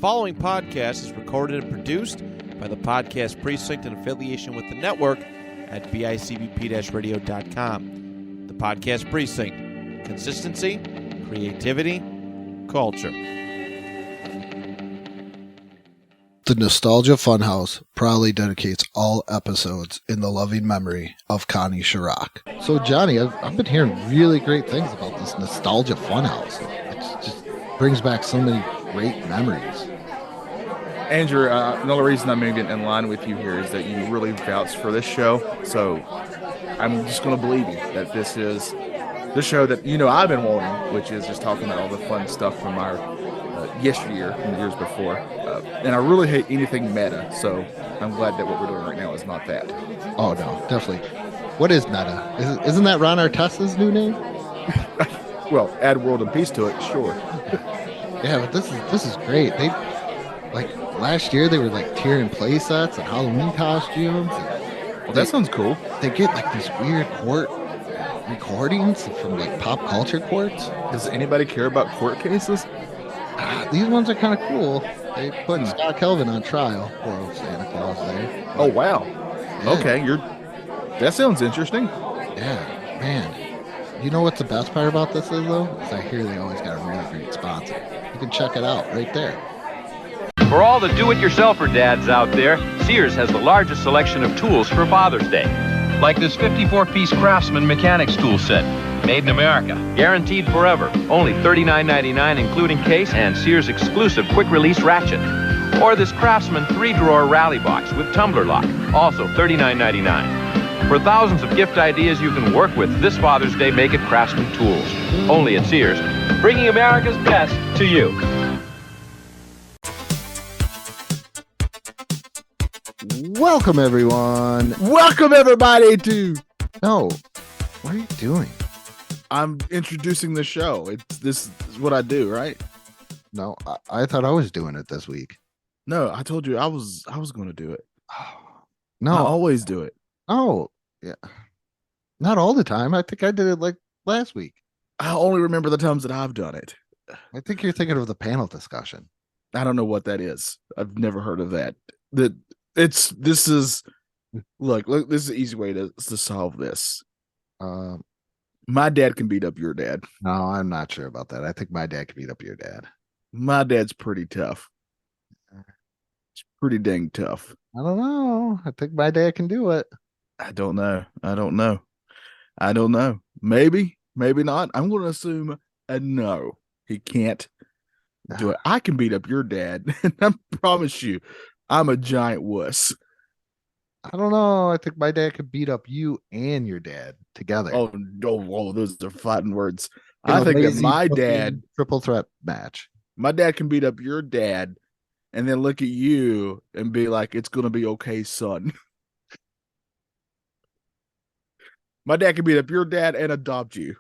following podcast is recorded and produced by the Podcast Precinct in affiliation with the network at bicbp-radio.com. The Podcast Precinct. Consistency, creativity, culture. The Nostalgia Funhouse proudly dedicates all episodes in the loving memory of Connie Chirac. So, Johnny, I've been hearing really great things about this Nostalgia Funhouse. It just brings back so many great memories. Andrew, the only reason I'm moving in line with you here is that you really vouched for this show. So I'm just going to believe you that this is the show that, I've been wanting, which is just talking about all the fun stuff from our yesteryear and the years before. And I really hate anything meta. So I'm glad that what we're doing right now is not that. Oh, no, definitely. What is meta? Isn't that Ron Artest's new name? Well, add World and Peace to it, sure. Yeah, but this is great. They last year they were tearing play sets and Halloween costumes. Well, that sounds cool. They get these weird court recordings from pop culture courts. Does anybody care about court cases? These ones are kind of cool. They put Scott Kelvin on trial. Poor old Santa Claus there. Oh wow. Yeah. Okay, that sounds interesting. Yeah, man. You know what's the best part about this is though? Is I hear they always got a really great sponsor. You can check it out right there. For all the do-it-yourselfer dads out there, Sears has the largest selection of tools for Father's Day. Like this 54-piece Craftsman mechanics tool set. Made in America. Guaranteed forever. Only $39.99 including case and Sears exclusive quick-release ratchet. Or this Craftsman 3-drawer rally box with tumbler lock. Also $39.99. For thousands of gift ideas you can work with this Father's Day, make it Craftsman tools. Only at Sears. Bringing America's best to you. Welcome, everyone. Welcome, everybody, to... No, what are you doing? I'm introducing the show. This is what I do, right? No, I thought I was doing it this week. No, I told you I was going to do it. No, I always do it. Oh, yeah. Not all the time. I think I did it last week. I only remember the times that I've done it. I think you're thinking of the panel discussion. I don't know what that is. I've never heard of that. This is look, this is an easy way to solve this. My dad can beat up your dad. No, I'm not sure about that. I think my dad can beat up your dad. My dad's pretty tough. It's pretty dang tough. I don't know. I think my dad can do it. I don't know. Maybe not. I'm going to assume a no. He can't do it. I can beat up your dad, and I promise you, I'm a giant wuss. I don't know. I think my dad could beat up you and your dad together. Oh, those are fighting words. I think that my dad triple threat match. My dad can beat up your dad and then look at you and be like, "It's gonna be okay, son." My dad can beat up your dad and adopt you.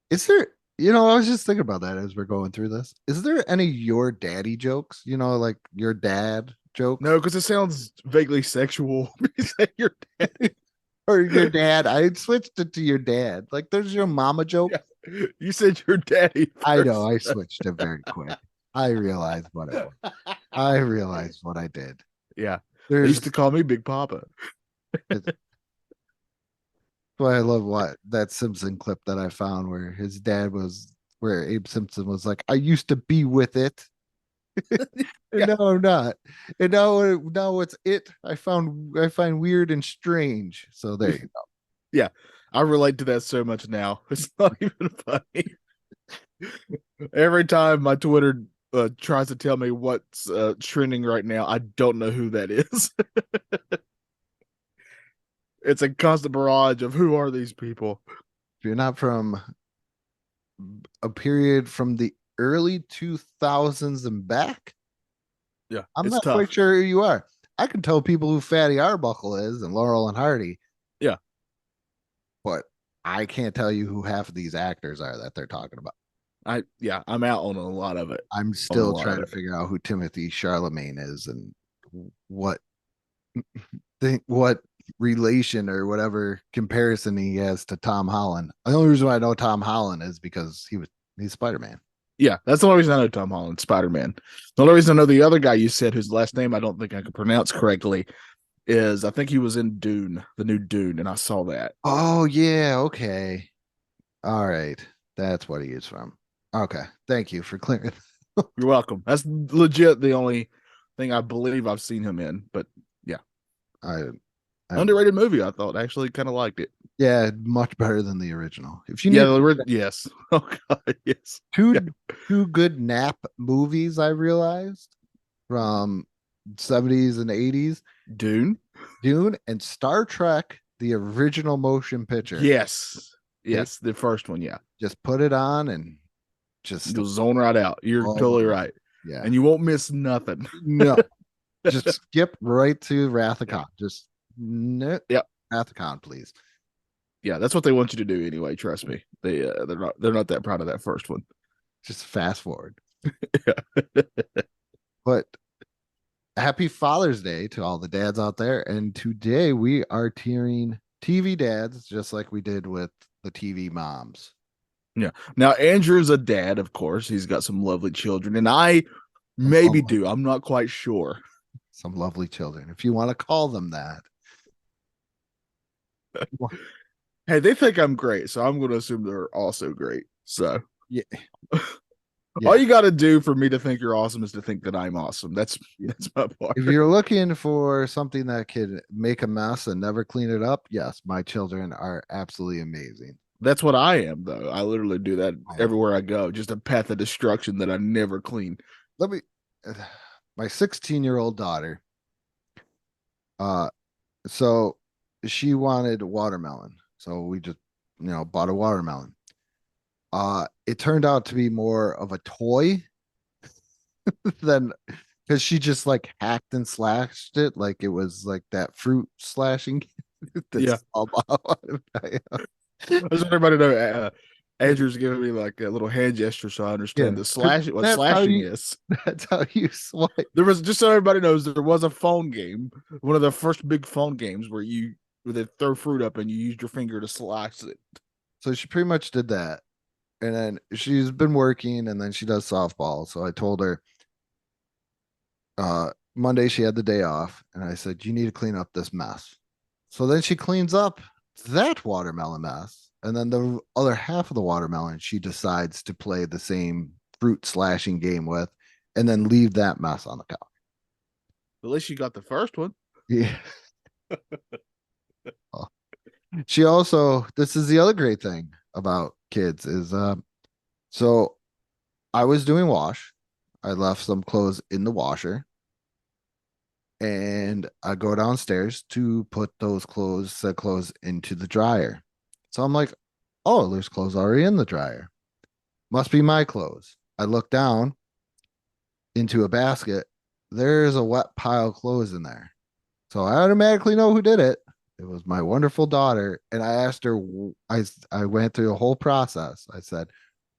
Is there? I was just thinking about that as we're going through this. Is there any your daddy jokes? Like your dad joke? No, because it sounds vaguely sexual. You say your dad or your dad. I switched it to your dad. Like there's your mama joke. Yeah. You said your daddy first. I know. I switched it very quick. I realized what it was. I realized what I did. Yeah. They used to call me Big Papa. That's why I love that Simpson clip that I found where his dad where Abe Simpson was like, "I used to be with it." Yeah. No, I'm not. And now it's it. I find weird and strange. So there you go. Yeah, I relate to that so much now. It's not even funny. Every time my Twitter tries to tell me what's trending right now, I don't know who that is. It's a constant barrage of who are these people. If you're not from a period from the early 2000s and back, yeah, I'm not quite sure who you are. I can tell people who Fatty Arbuckle is and Laurel and Hardy. Yeah. But I can't tell you who half of these actors are that they're talking about. I'm out on a lot of it. I'm still trying to figure out who Timothy Charlemagne is and what relation or whatever comparison he has to Tom Holland. The only reason why I know Tom Holland is because he's Spider-Man. Yeah, that's the only reason I know Tom Holland, Spider-Man. The only reason I know the other guy you said, whose last name I don't think I could pronounce correctly, is I think he was in Dune, the new Dune, and I saw that. Oh yeah, okay. All right. That's what he is from. Okay. Thank you for clearing. You're welcome. That's legit the only thing I believe I've seen him in. But yeah, I, I underrated movie. I thought actually kind of liked it. yeah, much better than the original. If you Yeah, need yes. Oh god, yes. two Yeah. two good nap movies, I realized from 70s and 80s, Dune. Dune and Star Trek, the original motion picture. Yes, yes, the first one. Yeah, Just put it on and just you'll zone right out. You're totally right, yeah. and you won't miss nothing. No, just skip right to Wrath of Khan. Just no, Yep. Wrath of Khan, please. Yeah, that's what they want you to do anyway. Trust me. They're not that proud of that first one. Just fast forward. Yeah. But happy Father's Day to all the dads out there. And today we are tiering TV dads just like we did with the TV moms. Yeah. Now Andrew's a dad, of course. He's got some lovely children, and I maybe do. I'm not quite sure. Some lovely children, if you want to call them that. Hey, they think I'm great, so I'm going to assume they're also great. So Yeah. all you got to do for me to think you're awesome is to think that I'm awesome. That's my part. If you're looking for something that could make a mess and never clean it up, yes, my children are absolutely amazing. That's what I am, though. I literally do that everywhere I go. Just a path of destruction that I never clean. Let me my 16-year-old daughter, so she wanted watermelon, so we just bought a watermelon. It turned out to be more of a toy than, because she just like hacked and slashed it like it was like that fruit slashing. Yeah. I just want everybody to know Andrew's giving me like a little hand gesture so I understand Yeah. the slash what That's how slashing you- is. That's how you swipe. There was, just so everybody knows, there was a phone game, one of the first big phone games where they throw fruit up and you used your finger to slice it. So she pretty much did that. And then she's been working and then she does softball. So I told her Monday she had the day off and I said, you need to clean up this mess. So then she cleans up that watermelon mess. And then the other half of the watermelon, she decides to play the same fruit slashing game with and then leave that mess on the couch. At least you got the first one. Yeah. She also, this is the other great thing about kids is so I was doing wash. I left some clothes in the washer and I go downstairs to put said clothes into the dryer. So I'm like, oh, there's clothes already in the dryer. Must be my clothes. I look down into a basket. There's a wet pile of clothes in there. So I automatically know who did it. It was my wonderful daughter. And I asked her, I went through the whole process. I said,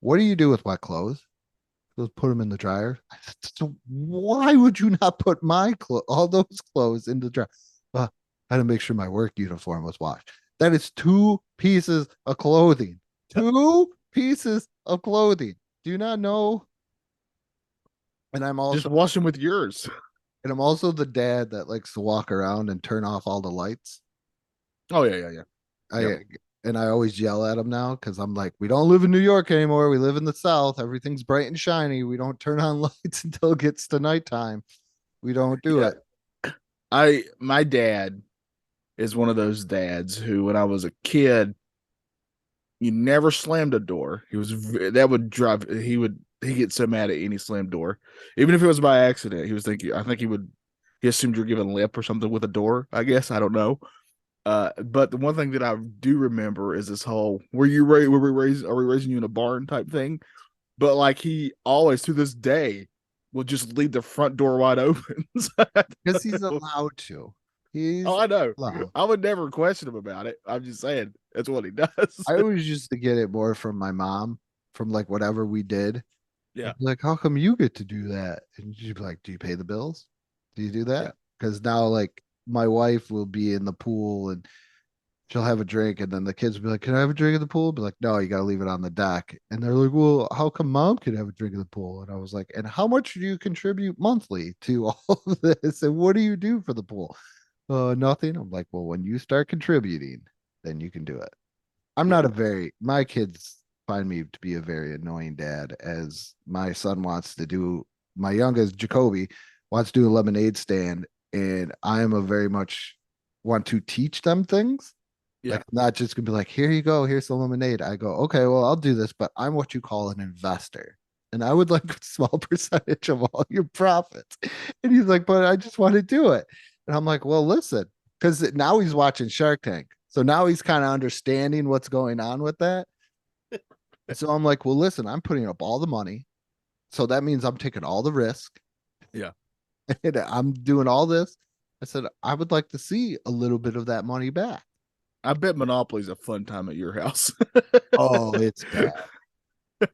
what do you do with wet clothes? She goes, put them in the dryer. I said, so why would you not put all those clothes in the dryer? I had to make sure my work uniform was washed. That is 2 pieces of clothing. 2 pieces of clothing. Do you not know? And I'm also Just wash them with yours. and I'm also the dad that likes to walk around and turn off all the lights. Oh yeah. I always yell at him now because I'm like, we don't live in New York anymore. We live in the South. Everything's bright and shiny. We don't turn on lights until it gets to nighttime. We don't do it. My dad is one of those dads who, when I was a kid, you never slammed a door. He get so mad at any slammed door, even if it was by accident. He assumed you're giving lip or something with a door. I guess, I don't know. But the one thing that I do remember is this whole are we raising you in a barn type thing? But like, he always to this day will just leave the front door wide open Because he's allowed to. I know. allowed. I would never question him about it. I'm just saying that's what he does. I always used to get it more from my mom, from like whatever we did. Yeah. Like, how come you get to do that? And she'd be like, do you pay the bills? Do you do that? Because now, like, my wife will be in the pool and she'll have a drink, and then the kids will be like, "Can I have a drink at the pool?" Be like, "No, you got to leave it on the deck." And they're like, "Well, how come mom can have a drink at the pool?" And I was like, "And how much do you contribute monthly to all of this? And what do you do for the pool?" Nothing. I'm like, "Well, when you start contributing, then you can do it." I'm not a very, my kids find me to be a very annoying dad, as my son wants to do, my youngest, Jacoby, wants to do a lemonade stand. And I am a very much want to teach them things. Yeah. Like, I'm not just gonna be like, "Here you go, here's the lemonade." I go, "Okay, well, I'll do this, but I'm what you call an investor. And I would like a small percentage of all your profits." And he's like, "But I just want to do it." And I'm like, "Well, listen," because now he's watching Shark Tank. So now he's kind of understanding what's going on with that. So I'm like, "Well, listen, I'm putting up all the money. So that means I'm taking all the risk. Yeah. And I'm doing all this." I said, "I would like to see a little bit of that money back." I bet Monopoly's a fun time at your house. Oh, it's bad.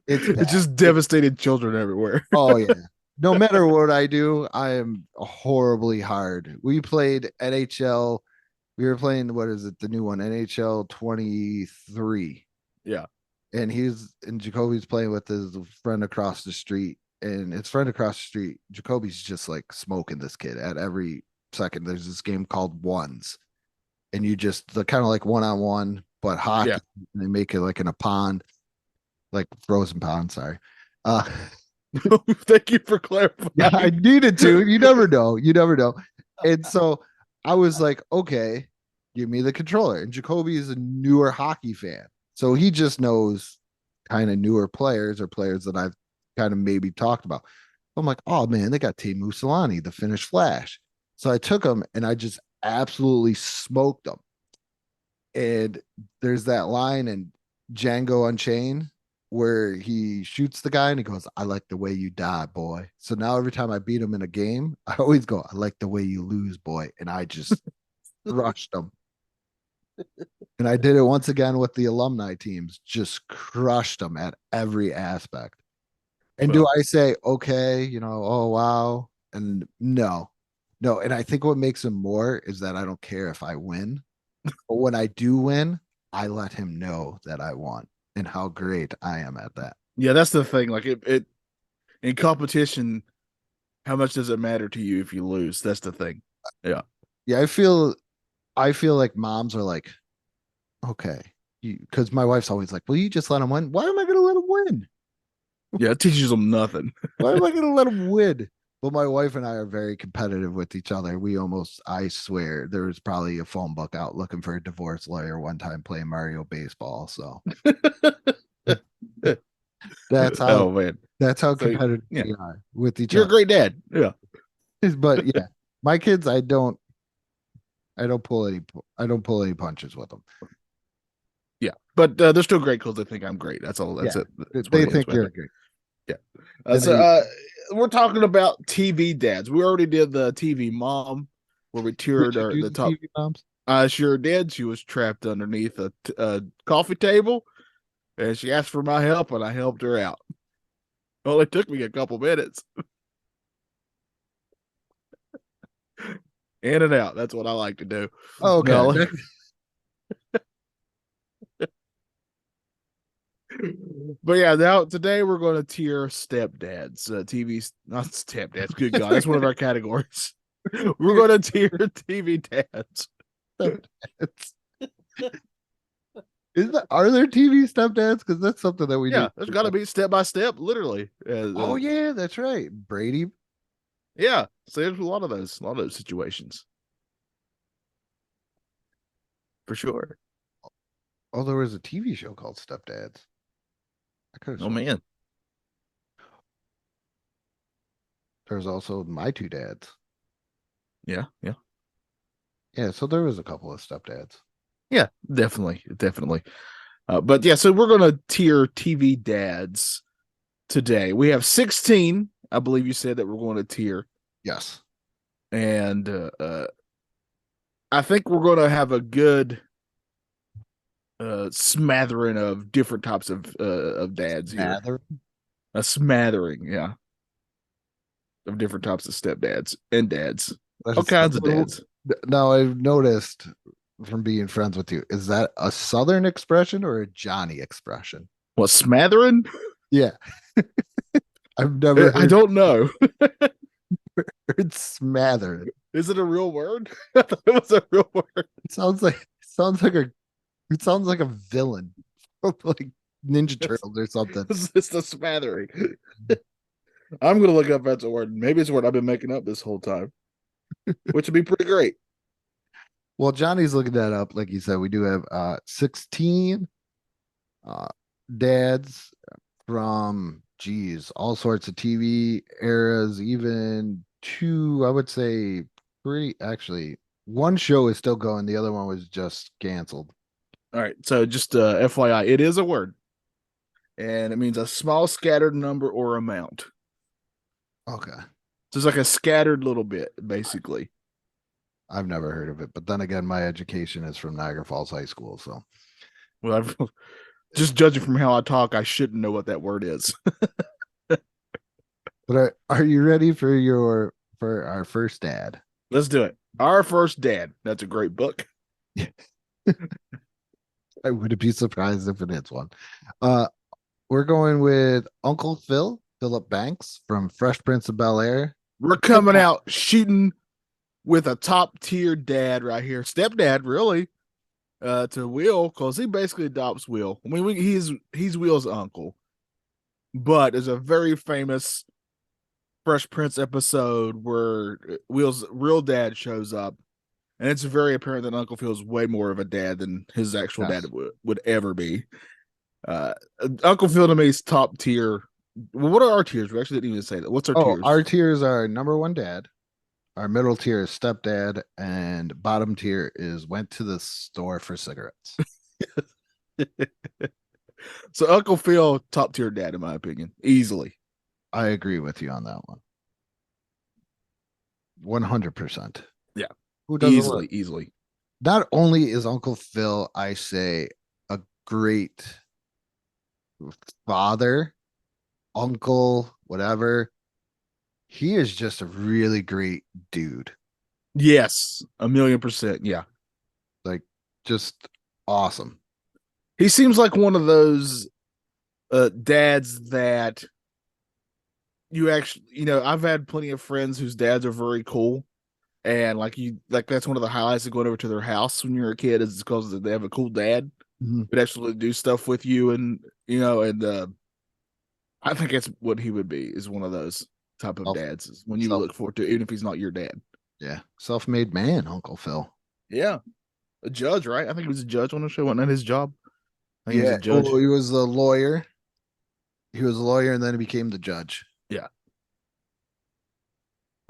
It's bad. It's just devastated children everywhere. Oh yeah. No matter what I do, I am horribly hard. We played NHL. We were playing, what is it, the new one, NHL 23. Yeah. And Jacoby's playing with his friend across the street. And his friend across the street, Jacoby's just like smoking this kid at every second. There's this game called Ones. And you just, the kind of like one-on-one, but hockey. Yeah. And they make it like in a pond, like frozen pond, sorry. Thank you for clarifying. Yeah, I needed to. You never know. You never know. And so I was like, "Okay, give me the controller." And Jacoby is a newer hockey fan. So he just knows kind of newer players, or players that I've kind of maybe talked about. I'm like, "Oh man, they got Teemu Solani, the Finnish Flash." So I took him and I just absolutely smoked him. And there's that line in Django Unchained where he shoots the guy and he goes, "I like the way you die, boy." So now every time I beat him in a game, I always go, "I like the way you lose, boy." And I just crushed him. And I did it once again with the alumni teams, just crushed them at every aspect. And do I say, "Okay, oh, wow"? And no. And I think what makes him more is that I don't care if I win. But when I do win, I let him know that I won and how great I am at that. Yeah, that's the thing. Like it in competition, how much does it matter to you if you lose? That's the thing. Yeah. Yeah, I feel like moms are like, "Okay," because my wife's always like, "Well, you just let him win." Why am I going to let him win? Yeah, it teaches them nothing. Why am I going to let him win? But my wife and I are very competitive with each other. I swear, there was probably a phone book out looking for a divorce lawyer one time playing Mario Baseball. So that's how, Oh man, that's how So, competitive yeah. we are with each you're a other. great dad. Yeah. But yeah, my kids, I don't pull any punches with them. Yeah, but they're still great because they think I'm great. That's all. That's it. That's what They it is think with you're it. great. Yeah. So we're talking about TV dads. We already did the TV mom, where we Did tiered you do the the top. TV moms? I sure did. She was trapped underneath a coffee table, and she asked for my help, and I helped her out. Well, it took me a couple minutes. In and out. That's what I like to do. Oh, okay. No, but yeah, now today we're going to tier stepdads. TV, not stepdads. Good God, that's one of our categories. We're going to tier TV dads. Are there TV stepdads? Because that's something that we Yeah, do. there's got to be step by step, literally. Oh yeah, that's right. Brady. Yeah. So there's a lot of those situations. For sure. Oh, there was a TV show called Stepdads. I could have. Oh man. There's also My Two Dads. Yeah. Yeah, so there was a couple of stepdads. Yeah, definitely. But yeah, so we're gonna tier TV dads today. We have 16, I believe you said, that we're going to tier. Yes. And I think we're gonna have a good smattering of different types of dads here. A smattering, yeah. Of different types of stepdads and dads. All kinds of dads. Now I've noticed from being friends with you. Is that a Southern expression or a Johnny expression? What, smattering? Yeah. I've never I don't know. heard smattered. Is it a real word? I thought it was a real word. It sounds like a villain from like Ninja Turtles or something. It's the smattering. I'm gonna look up if that's a word. Maybe it's a word I've been making up this whole time, which would be pretty great. Well, Johnny's looking that up. Like you said, we do have 16 uh dads from all sorts of TV eras, even two, I would say pretty actually one show is still going, the other one was just canceled. All right, so just FYI, it is a word, and it means a small scattered number or amount. Okay. So it's like a scattered little bit, basically. I've never heard of it, but then again, my education is from Niagara Falls High School, so Well, I've just judging from how I talk, I shouldn't know what that word is. but are you ready for our first dad? Let's do it. Our First Dad. That's a great book. I wouldn't be surprised if it is one. We're going with Uncle Philip Banks from Fresh Prince of Bel-Air. We're coming out shooting with a top tier dad right here, stepdad, really, to Will, because he basically adopts Will. I mean, he's Will's uncle, but there's a very famous Fresh Prince episode where Will's real dad shows up, and it's very apparent that Uncle Phil's way more of a dad than his actual dad would ever be. Uncle Phil to me is top tier. Well, what are our tiers? We actually didn't even say that. What's our tiers? Our tiers are number one dad, our middle tier is stepdad, and bottom tier is went to the store for cigarettes. So Uncle Phil, top tier dad, in my opinion, easily. I agree with you on that one. 100%. Yeah. Who doesn't Easily. Not only is Uncle Phil, I say, a great father, uncle, whatever, he is just a really great dude. Yes, 1,000,000%. Yeah. Like, just awesome. He seems like one of those dads that you actually, I've had plenty of friends whose dads are very cool. And that's one of the highlights of going over to their house when you're a kid is because they have a cool dad who actually do stuff with you. And, I think that's what he would be, is one of those type of dads is when you look forward to, even if he's not your dad. Yeah. Self-made man, Uncle Phil. Yeah. A judge, right? I think he was a judge on the show. Wasn't that his job? I think Yeah. he was a judge. He was the lawyer. He was a lawyer and then he became the judge. Yeah.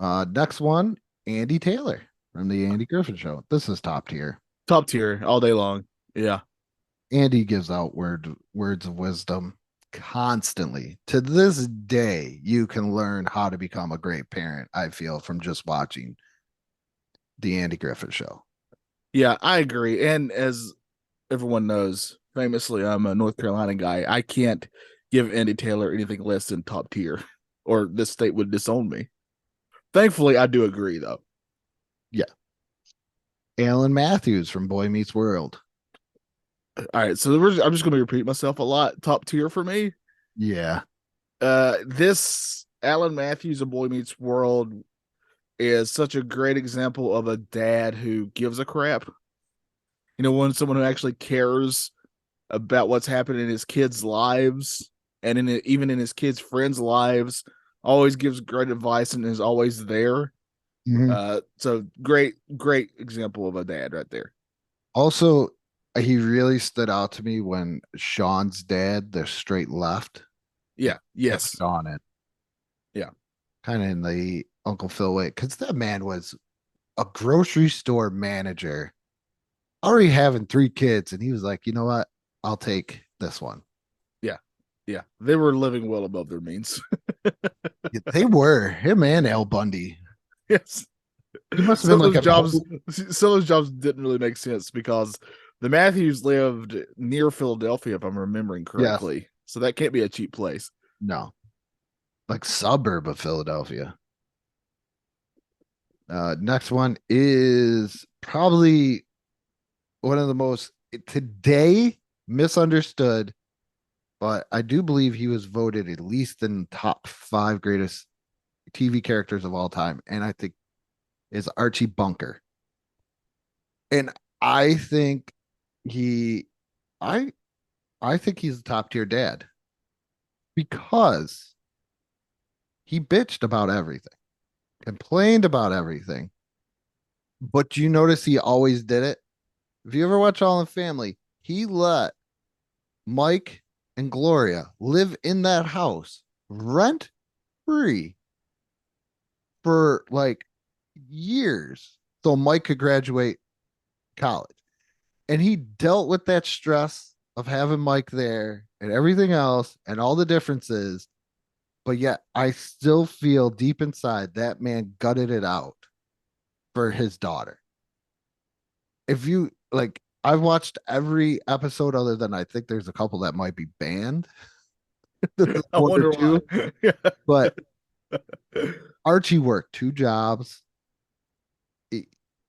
Next one, Andy Taylor from the Andy Griffin Show. This is top tier. Top tier all day long. Yeah. Andy gives out words of wisdom constantly. To this day, you can learn how to become a great parent, I feel, from just watching the Andy Griffin Show. Yeah, I agree. And as everyone knows, famously, I'm a North Carolina guy. I can't give Andy Taylor anything less than top tier, or this state would disown me. Thankfully, I do agree, though. Yeah. Alan Matthews from Boy Meets World. All right, so I'm just going to repeat myself a lot. Top tier for me. Yeah. This Alan Matthews of Boy Meets World is such a great example of a dad who gives a crap. When someone who actually cares about what's happening in his kids' lives and even in his kids' friends' lives, always gives great advice and is always there. Mm-hmm. So great example of a dad right there. Also, he really stood out to me when Sean's dad, the straight left. Yeah. Yes. On it. Yeah. Kind of in the Uncle Phil way, because that man was a grocery store manager, already having 3 kids, and he was like, you know what? I'll take this one. Yeah. They were living well above their means. They were. Him and Al Bundy. Yes. He must have been some of those jobs didn't really make sense because the Matthews lived near Philadelphia, if I'm remembering correctly. Yes. So that can't be a cheap place. No. Like suburb of Philadelphia. Next one is probably one of the most today misunderstood, but I do believe he was voted at least in top 5 greatest TV characters of all time, and I think is Archie Bunker. And I think he, I, I think he's a top tier dad because he bitched about everything, complained about everything, but you notice he always did it. If you ever watch All in the Family, he let Mike and Gloria live in that house rent free for like years so Mike could graduate college. And he dealt with that stress of having Mike there and everything else and all the differences. But yet, I still feel deep inside that man gutted it out for his daughter. If you like, I've watched every episode other than I think there's a couple that might be banned. I One or wonder two. why. But Archie worked 2 jobs.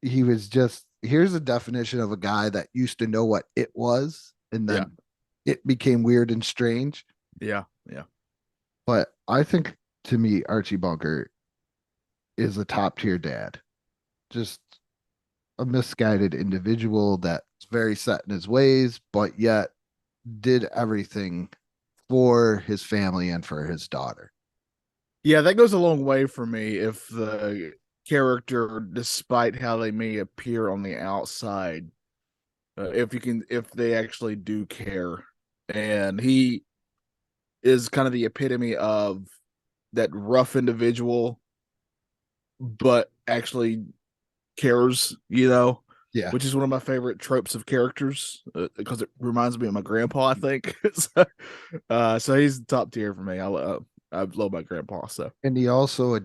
He was just, here's a definition of a guy that used to know what it was, and then it became weird and strange. Yeah. But I think to me, Archie Bunker is a top tier dad. Just a misguided individual that's very set in his ways, but yet did everything for his family and for his daughter. Yeah, that goes a long way for me if the character, despite how they may appear on the outside, if they actually do care. And he is kind of the epitome of that rough individual, but actually cares, Yeah. which is one of my favorite tropes of characters because it reminds me of my grandpa, I think. So he's top tier for me. I love my grandpa. So, And he also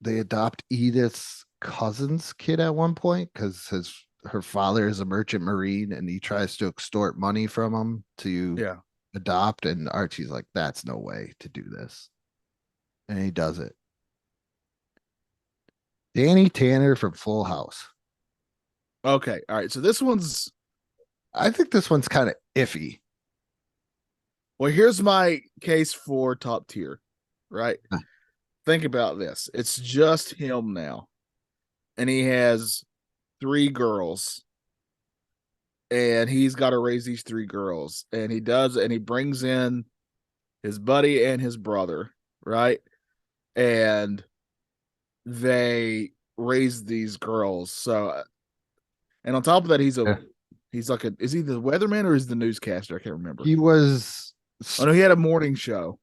they adopt Edith's cousin's kid at one point because her father is a merchant marine and he tries to extort money from him to adopt, and Archie's like, that's no way to do this. And he does it. Danny Tanner from Full House. okay, all right. So this one's I think this one's kind of iffy. well. Here's my case for top tier. Right. Huh. Think about this. It's just him now, and he has 3 girls, and he's got to raise these 3 girls, and he does, and he brings in his buddy and his brother, right? And they raise these girls. So, and on top of that, he's like is he the weatherman or is the newscaster? I can't remember. He was Oh no, he had a morning show.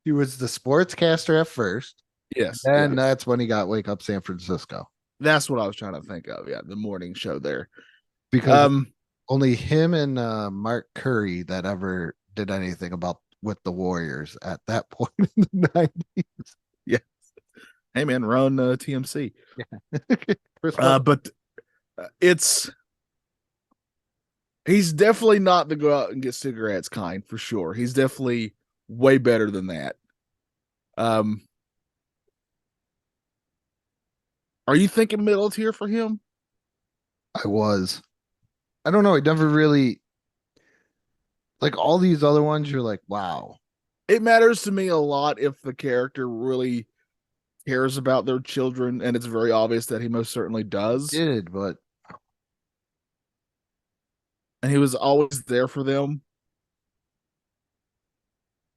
he was the sportscaster at first, Yes, and that's when he got Wake Up San Francisco. that's what I was trying to think of. Yeah, the morning show there. Because only him and Mark Curry that ever did anything with the Warriors at that point in the 90s. Yeah. Hey man, run TMC. Yeah. But he's definitely not the go out and get cigarettes kind for sure. He's definitely way better than that. Are you thinking middle tier for him? I don't know. It never really, like all these other ones, you're like, wow. It matters to me a lot if the character really cares about their children, and it's very obvious that he most certainly does. But And he was always there for them.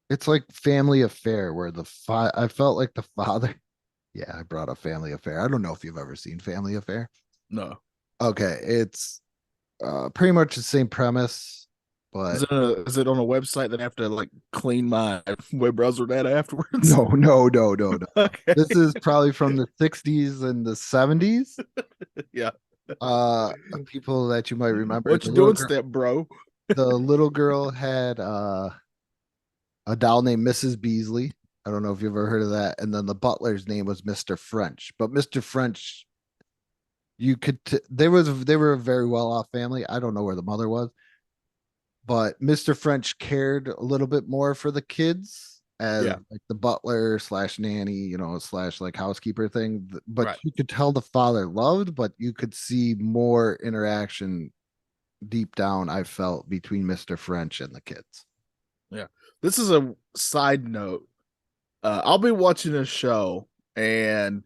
it's like Family Affair where I felt like the father. Yeah, I brought up Family Affair. I don't know if you've ever seen Family Affair. No. Okay, it's pretty much the same premise, but Is it on a website that I have to like clean my web browser data afterwards? no. Okay. This is probably from the 60s and the 70s. Yeah. People that you might remember. What you doing, step bro? The little girl had a doll named Mrs. Beasley. I don't know if you've ever heard of that. And then the butler's name was Mr. French. But Mr. French, they were a very well off family. I don't know where the mother was, but Mr. French cared a little bit more for the kids as Yeah. like the butler slash nanny, slash like housekeeper thing. But Right. you could tell the father loved, but you could see more interaction deep down, I felt, between Mr. French and the kids. Yeah. This is a side note. I'll be watching a show, and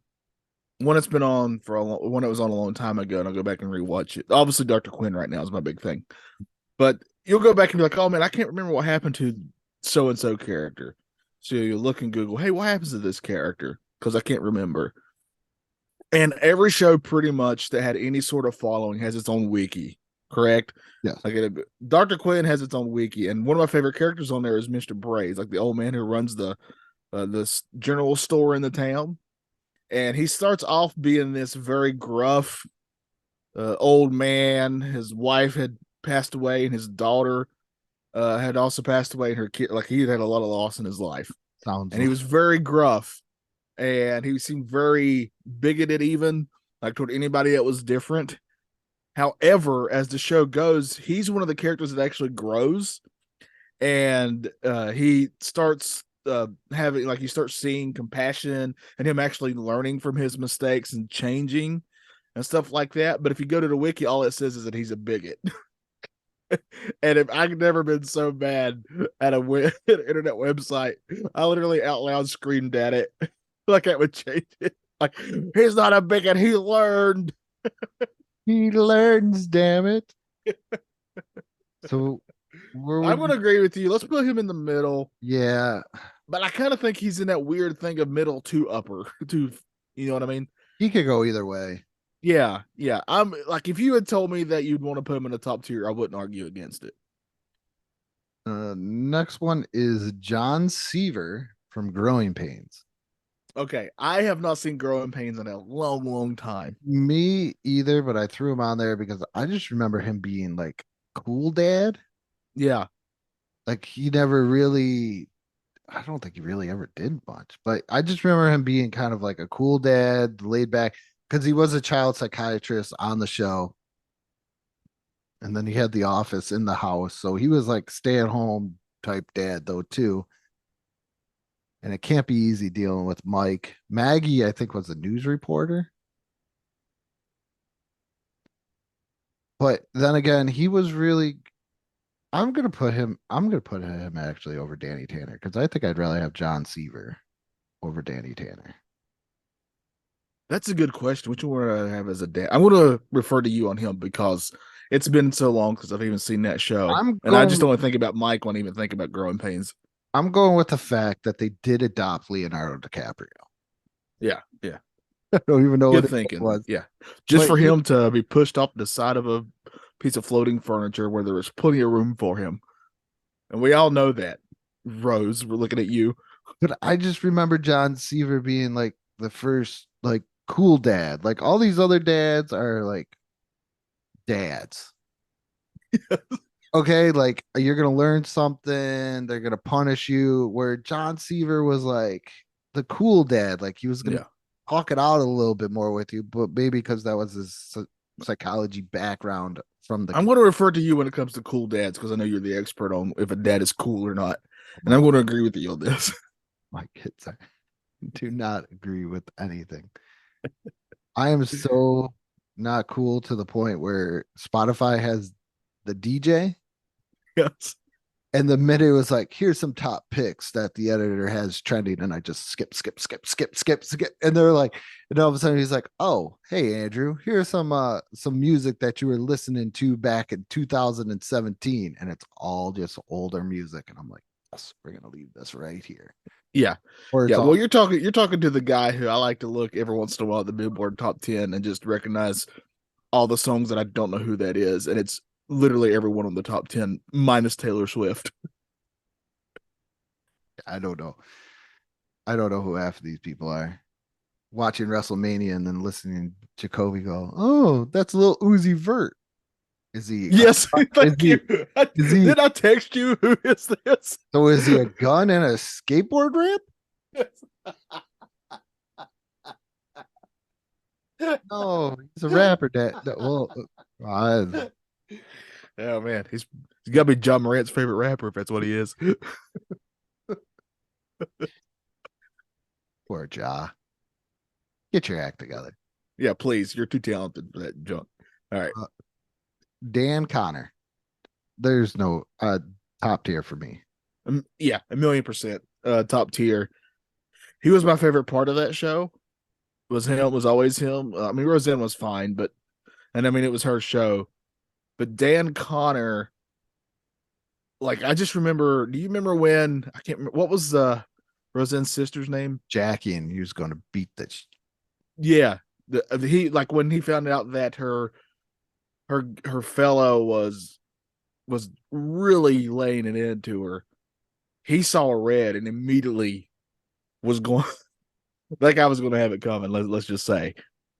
when it's been on when it was on a long time ago, and I'll go back and rewatch it. Obviously, Dr. Quinn right now is my big thing, but you'll go back and be like, "Oh man, I can't remember what happened to so and so character." So you look in Google, "Hey, what happens to this character?" Because I can't remember. And every show, pretty much that had any sort of following, has its own wiki. Correct? Yes. Like Dr. Quinn has its own wiki, and one of my favorite characters on there is Mr. Braids, like the old man who runs the this general store in the town. And he starts off being this very gruff old man. His wife had passed away, and his daughter had also passed away. And her kid, like he had a lot of loss in his life, and he was very gruff, and he seemed very bigoted, even like toward anybody that was different. However, as the show goes, he's one of the characters that actually grows, and he starts having, like, you start seeing compassion and him actually learning from his mistakes and changing and stuff like that. But if you go to the wiki, all it says is that he's a bigot. And if I've never been so mad at an internet website, I literally out loud screamed at it like I would change it. Like, he's not a bigot, he learned. He learns, damn it. So I'm going to agree with you. Let's put him in the middle. Yeah. But I kind of think he's in that weird thing of middle to upper. To, you know what I mean? He could go either way. Yeah. I'm like, if you had told me that you'd want to put him in the top tier, I wouldn't argue against it. Next one is John Seaver from Growing Pains. Okay, I have not seen Growing Pains in a long time. Me either, but I threw him on there because I just remember him being like cool dad. Yeah. Like he never really, I don't think he really ever did much, but I just remember him being kind of like a cool dad, laid back, because he was a child psychiatrist on the show. And then he had the office in the house. So he was like stay at home type dad though, too. And it can't be easy dealing with Mike. Maggie, I think, was a news reporter. But then again, he was really, I'm gonna put him actually over Danny Tanner, because I think I'd rather have John Seaver over Danny Tanner. That's a good question. Which one would I have as a dad? I'm going to refer to you on him because it's been so long since I've even seen that show. I just don't think about Mike when I even think about Growing Pains. I'm going with the fact that they did adopt Leonardo DiCaprio. Yeah. I don't even know Good what thinking. it was. Yeah. Just for him to be pushed off the side of a piece of floating furniture where there was plenty of room for him. And we all know that. Rose, we're looking at you. But I just remember John Seaver being like the first like cool dad. Like all these other dads are like dads. Okay, like you're gonna learn something, they're gonna punish you. Where John Seaver was like the cool dad, like he was gonna talk it out a little bit more with you, but maybe because that was his psychology background from the. I'm going to refer to you when it comes to cool dads because I know you're the expert on if a dad is cool or not, and I'm going to agree with you on this. My kids do not agree with anything. I am so not cool to the point where Spotify has the DJ. Yes. And the minute it was like, here's some top picks that the editor has trending, and I just skip. And they're like, and all of a sudden he's like, oh, hey Andrew, here's some music that you were listening to back in 2017. And it's all just older music. And I'm like, yes, we're gonna leave this right here. Yeah. Well, you're talking to the guy who I like to look every once in a while at the Billboard Top 10 and just recognize all the songs that I don't know who that is. And it's literally everyone on the top 10 minus Taylor Swift. I don't know who half of these people are. Watching WrestleMania and then listening to Jacoby go, oh, that's a little Uzi Vert. Is he? Yes, thank you. Did I text you? Who is this? So is he a gun and a skateboard ramp? No, he's a rapper. Oh man, he's got to be John Morant's favorite rapper if that's what he is. Poor Ja. Get your act together. Yeah, please. You're too talented for that junk. All right. Dan Connor. There's no top tier for me. Yeah, 1,000,000% top tier. He was my favorite part of that show. Was always him. I mean, Roseanne was fine, it was her show. But Dan Connor, like, I just remember. Do you remember when I can't remember what was Roseanne's sister's name? Jackie, and he was going to beat the. Yeah, he like when he found out that her fellow was really laying it into her. He saw red and immediately was going. That guy was going to have it coming. Let's just say,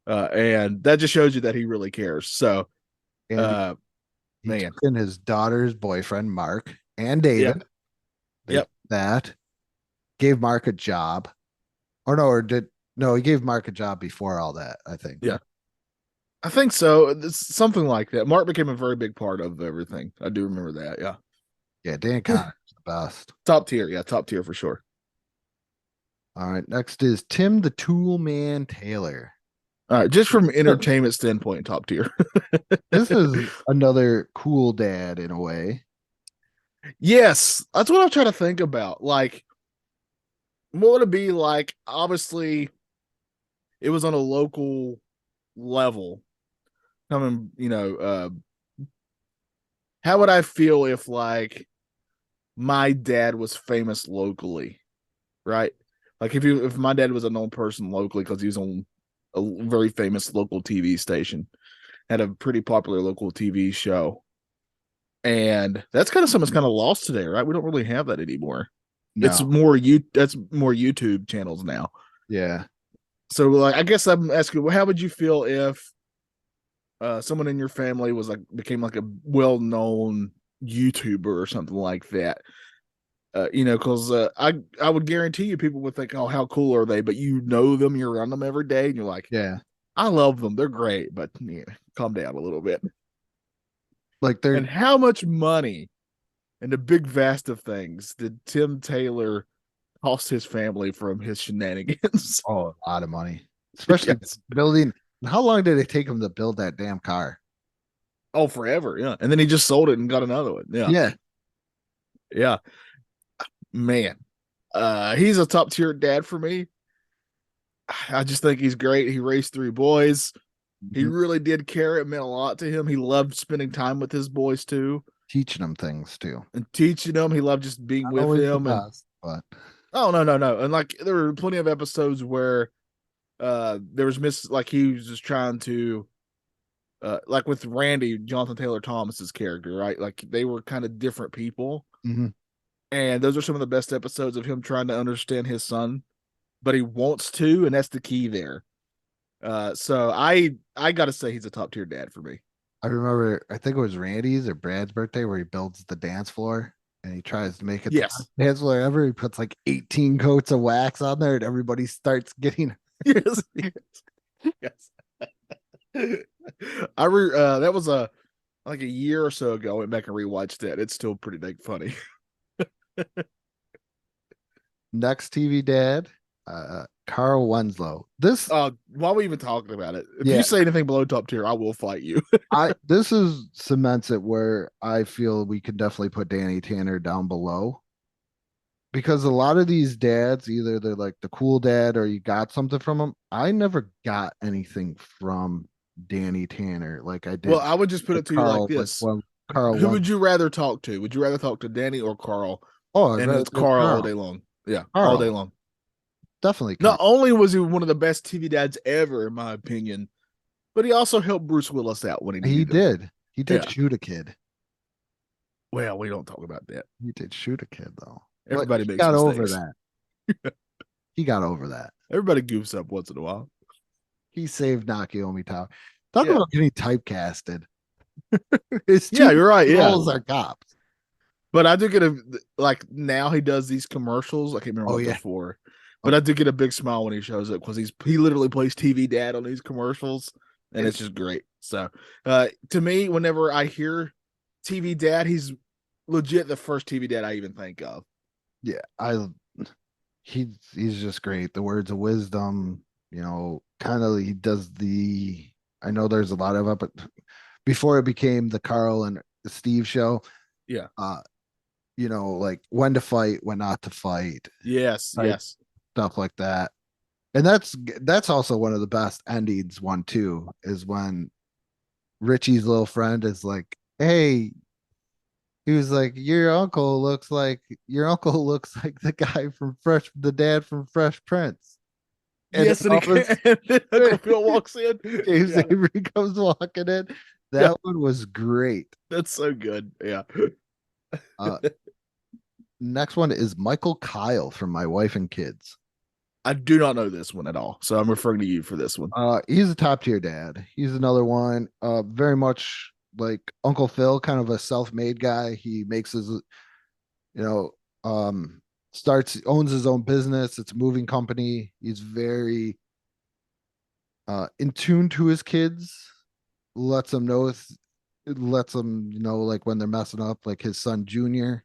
and that just shows you that he really cares. So, And he man, took in his daughter's boyfriend Mark and David. Yep. That gave Mark a job, he gave Mark a job before all that. I think. Yeah. I think so. It's something like that. Mark became a very big part of everything. I do remember that. Yeah. Yeah. Dan Connor is the best. Top tier. Yeah. Top tier for sure. All right. Next is Tim the Tool Man Taylor. All right. Just from entertainment standpoint, top tier. This is another cool dad in a way. Yes. That's what I'm trying to think about. Like, what would it be like? Obviously, it was on a local level. I mean, how would I feel if, like, my dad was famous locally, right? Like, if my dad was a known person locally because he was on a very famous local TV station, had a pretty popular local TV show, and that's kind of something that's kind of lost today, right? We don't really have that anymore. No. It's more YouTube channels now. Yeah. So, like, I guess I'm asking, well, how would you feel if someone in your family became like a well-known YouTuber or something like that? Because I would guarantee you people would think, oh, how cool are they? But you know them, you're around them every day, and you're like, Yeah. I love them, they're great, but yeah, calm down a little bit. Like they're And how much money and the big vast of things did Tim Taylor cost his family from his shenanigans? a lot of money, especially Yes. building. How long did it take him to build that damn car? Oh, forever, yeah. And then he just sold it and got another one. Yeah. Man, he's a top tier dad for me. I just think he's great. He raised 3 boys. He really did care. It meant a lot to him. He loved spending time with his boys too, Teaching them things too. and teaching them. He loved just being Not with always the them. And best, but oh, no. And like there were plenty of episodes where there was like he was just trying to like with Randy, Jonathan Taylor Thomas's character, right? Like they were kind of different people. Mhm. And those are some of the best episodes of him trying to understand his son, but he wants to, and that's the key there. So I gotta say he's a top tier dad for me. I remember, I think it was Randy's or Brad's birthday where he builds the dance floor and he tries to make it Yes. the best dance floor ever. He puts like 18 coats of wax on there and everybody starts getting. Yes. Yes. That was like a year or so ago. I went back and rewatched that. It's still pretty dang funny. Next TV dad, Carl Winslow. This Why are we even talking about it? If Yeah. you say anything below top tier, I will fight you. this is cements it where I feel we could definitely put Danny Tanner down below. Because a lot of these dads, either they're like the cool dad or you got something from him. I never got anything from Danny Tanner like I did. Well, I would just put it to you like this. Carl Who would you rather talk to? Would you rather talk to Danny or Carl? Oh, And it's Carl all day long. Yeah, all Carl. day long. Definitely. Not only was he one of the best TV dads ever, in my opinion, but he also helped Bruce Willis out when he needed He him. did. He did Yeah. shoot a kid. Well, we don't talk about that. He did shoot a kid though. But Everybody he makes got mistakes. over that. He got over that. Everybody goofs up once in a while. He saved Naomi Tower. Talk Yeah. about getting typecasted. His Yeah, two you're right. Yeah, roles are cops. but I do get like now he does these commercials. I can't remember Oh, what yeah. they're for, but I do get a big smile when he shows up because he literally plays TV dad on these commercials, and it's just great. So, to me, whenever I hear TV dad, he's legit the first TV dad I even think of. Yeah, he's just great. The words of wisdom, kind of he does the. I know there's a lot of it, but before it became the Carl and Steve show, Yeah. Like when to fight, when not to fight, Yes. type Yes. stuff like that. And that's also one of the best endings. One too is when Richie's little friend is like, "Hey," he was like, your uncle looks like the guy from the dad from Fresh Prince." And Yes. then all of And then Uncle Phil walks in. James Yeah. Avery comes walking in. Yeah. That one was great. That's so good. Yeah. Uh, Next one is Michael Kyle from My Wife and Kids. I do not know this one at all. So I'm referring to you for this one. He's a top tier dad. He's another one. Very much like Uncle Phil, kind of a self-made guy. He makes his, owns his own business. It's a moving company. He's very in tune to his kids. Lets them know like when they're messing up, like his son Junior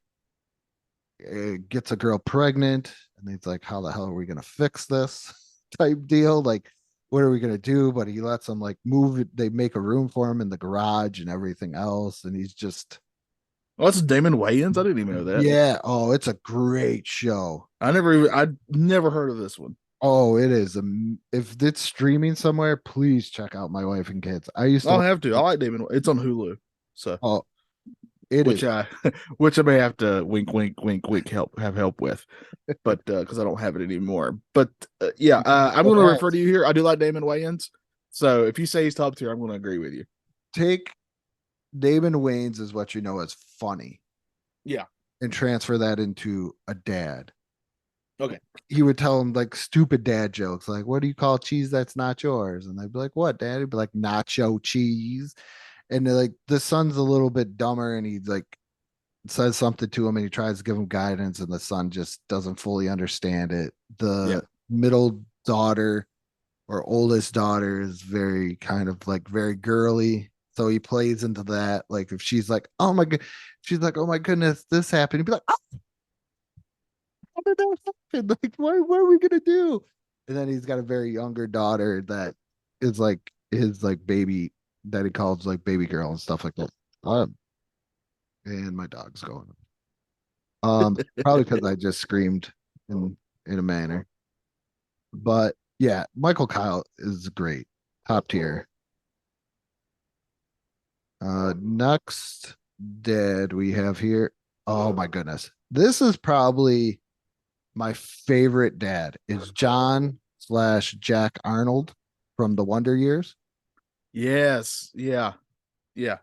gets a girl pregnant, and he's like, how the hell are we gonna fix this type deal? Like, what are we gonna do? But he lets them like move it. They make a room for him in the garage and everything else, and he's just Oh, that's Damon Wayans. I didn't even know that. yeah. Oh, it's a great show. I never heard of this one. Oh, it is. If it's streaming somewhere, please check out My Wife and Kids. I'll have to. I like Damon. It's on Hulu. So Oh, it which is. which I may have to wink, wink, wink, wink, have help with, but because I don't have it anymore. But I'm going to refer to you here. I do like Damon Wayans, so if you say he's top tier, I'm going to agree with you. Take Damon Wayans is what you know as funny, Yeah, and transfer that into a dad. Okay. He would tell him like stupid dad jokes, like, "What do you call cheese that's not yours?" And they'd be like, "What, Dad?" He'd be like, "Nacho cheese." And they're like, the son's a little bit dumber, and he like says something to him, and he tries to give him guidance, and the son just doesn't fully understand it. The middle daughter or oldest daughter is very kind of like very girly, so he plays into that. Like if she's like, "Oh my god," she's like, "Oh my goodness, this happened," he'd be like, "Oh, how did that happen? Like, what are we gonna do?" And then he's got a very younger daughter that is like his like baby that he calls like baby girl and stuff like that. And my dog's going. Probably because I just screamed in a manner. But yeah, Michael Kyle is great, top tier. Next dad we have here. Oh my goodness, this is probably my favorite dad. Is John/Jack Arnold from the Wonder Years. Yes. Yeah. Yeah.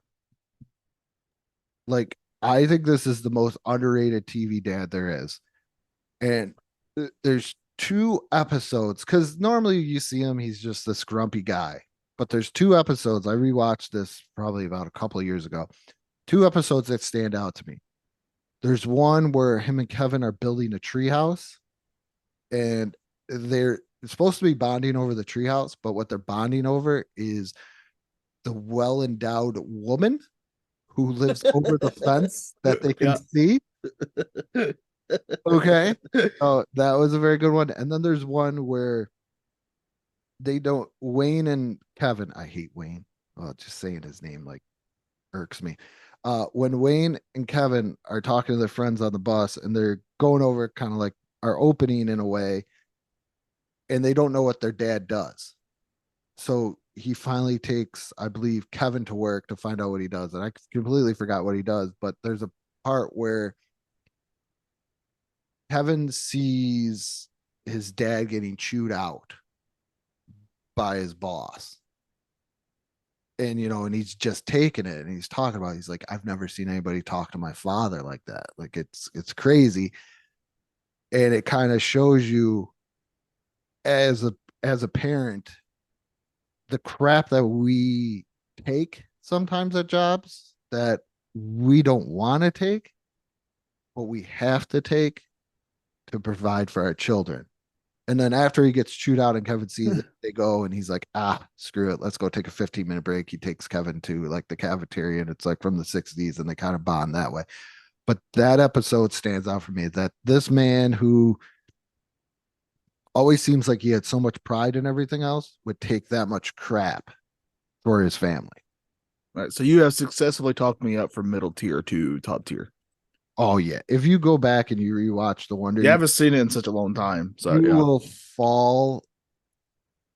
Like, I think this is the most underrated TV dad there is. And there's two episodes because normally you see him, he's just this grumpy guy. But there's two episodes. I rewatched this probably about a couple of years ago. Two episodes that stand out to me. There's one where him and Kevin are building a treehouse, and they're supposed to be bonding over the treehouse, but what they're bonding over is the well endowed woman who lives over the fence that they can see. Okay. Oh, that was a very good one. And then there's one where Wayne and Kevin, I hate Wayne. Well, just saying his name like irks me. When Wayne and Kevin are talking to their friends on the bus and they're going over kind of like our opening in a way, and they don't know what their dad does. So he finally takes, I believe, Kevin to work to find out what he does. And I completely forgot what he does, but there's a part where Kevin sees his dad getting chewed out by his boss. And, and he's just taking it and he's talking about, he's like, I've never seen anybody talk to my father like that. Like it's crazy. And it kind of shows you as a parent, the crap that we take sometimes at jobs that we don't want to take, but we have to take to provide for our children. And then after he gets chewed out and Kevin sees it, they go and he's like, screw it. Let's go take a 15-minute break. He takes Kevin to like the cafeteria and it's like from the 60s and they kind of bond that way. But that episode stands out for me that this man who always seems like he had so much pride in everything else, would take that much crap for his family. All right, so you have successfully talked me up from middle tier to top tier. Oh yeah, if you go back and you rewatch The Wonder, Yeah, I haven't seen it in such a long time. So you yeah. will fall.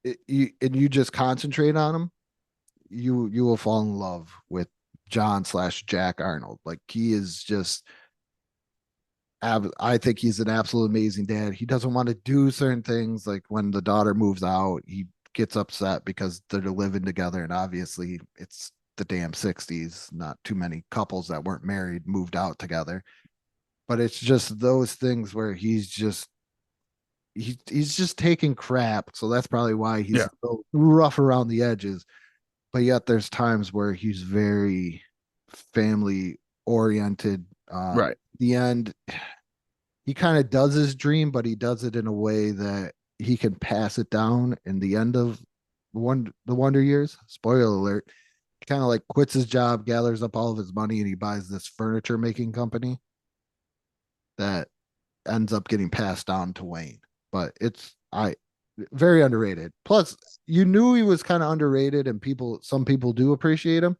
And you just concentrate on him. You will fall in love with John/Jack Arnold. Like he is just. I think he's an absolute amazing dad. He doesn't want to do certain things. Like when the daughter moves out, he gets upset because they're living together, and obviously it's the damn 60s. Not too many couples that weren't married moved out together. But it's just those things where he's just taking crap. So that's probably why he's so rough around the edges. But yet there's times where he's very family oriented. Right. The end, he kind of does his dream, but he does it in a way that he can pass it down. In the end of the Wonder Years, spoiler alert, he kind of like quits his job, gathers up all of his money, and he buys this furniture making company that ends up getting passed down to Wayne. But it's very underrated. Plus, you knew he was kind of underrated, and some people do appreciate him.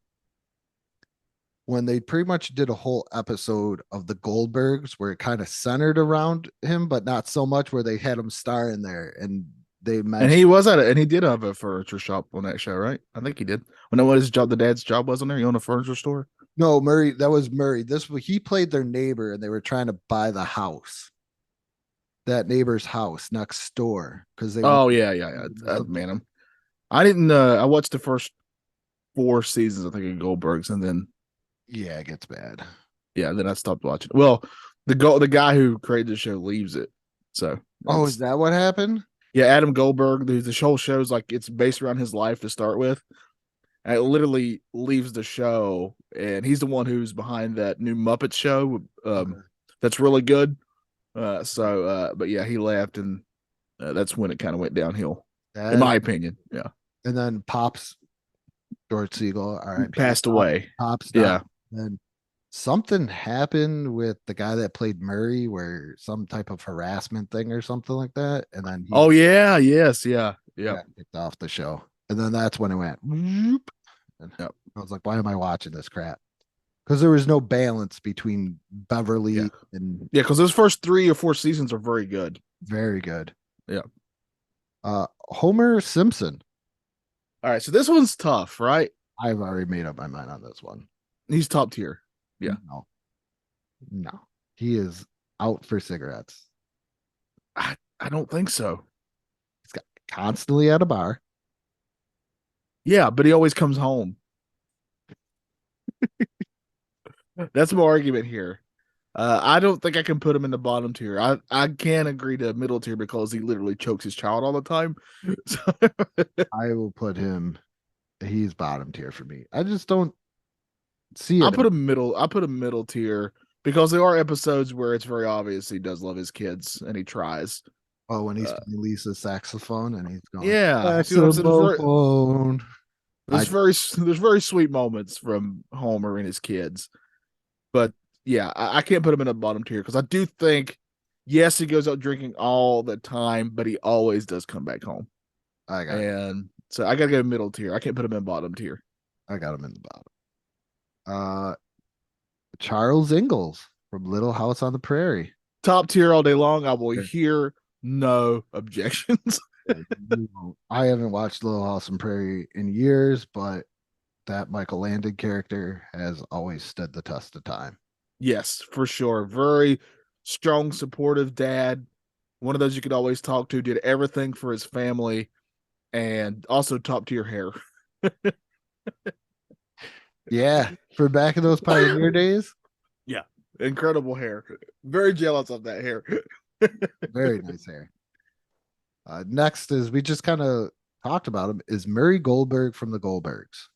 When they pretty much did a whole episode of the Goldbergs where it kind of centered around him, but not so much, where they had him star in there, and they mentioned, and he did have a furniture shop on that show, right? I think he did. When that was his job, the dad's job was on there. He owned a furniture store. No, Murray. That was Murray. He played their neighbor, and they were trying to buy the house, that neighbor's house next door, because they. Oh yeah. Man, I didn't. I watched the first 4 seasons, I think, of Goldbergs, and then yeah, it gets bad. Yeah, then I stopped watching. Well, the guy who created the show leaves it. So. Oh, is that what happened? Yeah, Adam Goldberg. The whole show's like it's based around his life to start with. And it literally leaves the show, and he's the one who's behind that new Muppet show. That's really good. But yeah, he left, and that's when it kind of went downhill, in my opinion. Yeah. And then Pops, George Siegel, all right, passed away. Pops, yeah. And something happened with the guy that played Murray, where some type of harassment thing or something like that, and then yeah, kicked off the show, and then that's when it went. Whoop, and I was like, why am I watching this crap? Because there was no balance between Beverly and because those first 3 or 4 seasons are very good. Very good. Yeah. Homer Simpson. All right, so this one's tough, right? I've already made up my mind on this one. He's top tier. Yeah. No. He is out for cigarettes. I don't think so. He's constantly at a bar. Yeah, but he always comes home. That's my argument here. I don't think I can put him in the bottom tier. I can agree to middle tier because he literally chokes his child all the time. So I will put him. He's bottom tier for me. I just don't see it. I put him middle tier because there are episodes where it's very obvious he does love his kids and he tries. Oh, when he's playing Lisa's saxophone and he's going, saxophone. There's very sweet moments from Homer and his kids, but yeah, I can't put him in a bottom tier because I do think, yes, he goes out drinking all the time, but he always does come back home. So I gotta go middle tier. I can't put him in bottom tier. I got him in the bottom. Charles Ingalls from Little House on the Prairie. Top tier all day long. I will hear no objections. I haven't watched Little House on the Prairie in years, but that Michael Landon character has always stood the test of time. Yes, for sure. Very strong, supportive dad. One of those you could always talk to, did everything for his family, and also top tier hair. Yeah, for back in those pioneer days. Yeah, incredible hair. Very jealous of that hair. Very nice hair. Next is, we just kind of talked about him, is Murray Goldberg from the Goldbergs.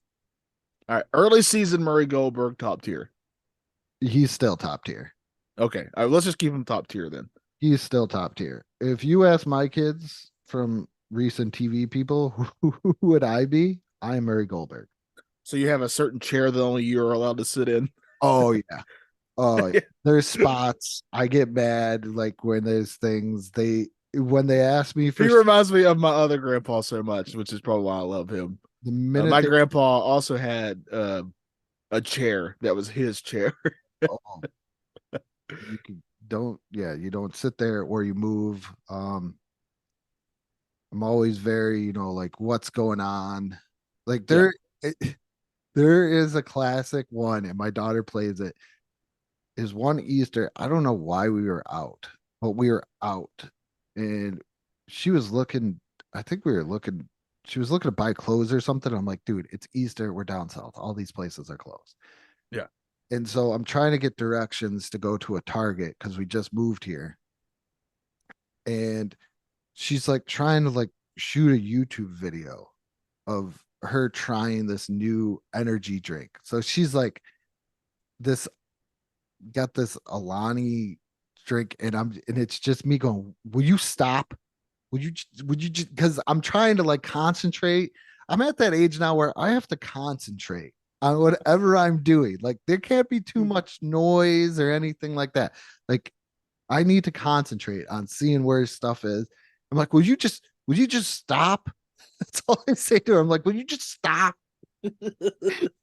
All right, early season Murray Goldberg, top tier. He's still top tier. Okay, all right, let's just keep him top tier then. He's still top tier. If you ask my kids from recent TV people, who would I be? I'm Murray Goldberg. So you have a certain chair that only you're allowed to sit in? Oh, yeah. Oh, yeah. There's spots. I get mad like when there's things. when they asked me for He reminds me of my other grandpa so much, which is probably why I love him. the minute My they, grandpa also had a chair that was his chair. oh, you don't sit there or you move. I'm always very, like what's going on. Like there is a classic one, and my daughter plays it. Is one Easter. I don't know why we were out, but we were out, and she was looking. I think we were looking. She was looking to buy clothes or something. I'm like, dude, it's Easter. We're down south. All these places are closed. Yeah. And so I'm trying to get directions to go to a Target because we just moved here. And she's like trying to like shoot a YouTube video of her trying this new energy drink. So she's like this got this Alani drink and it's just me going, will you stop? Would you just because I'm trying to like concentrate. I'm at that age now where I have to concentrate on whatever I'm doing. Like there can't be too much noise or anything like that. Like I need to concentrate on seeing where stuff is. I'm like, would you just stop? That's all I say to her. I'm like, will you just stop?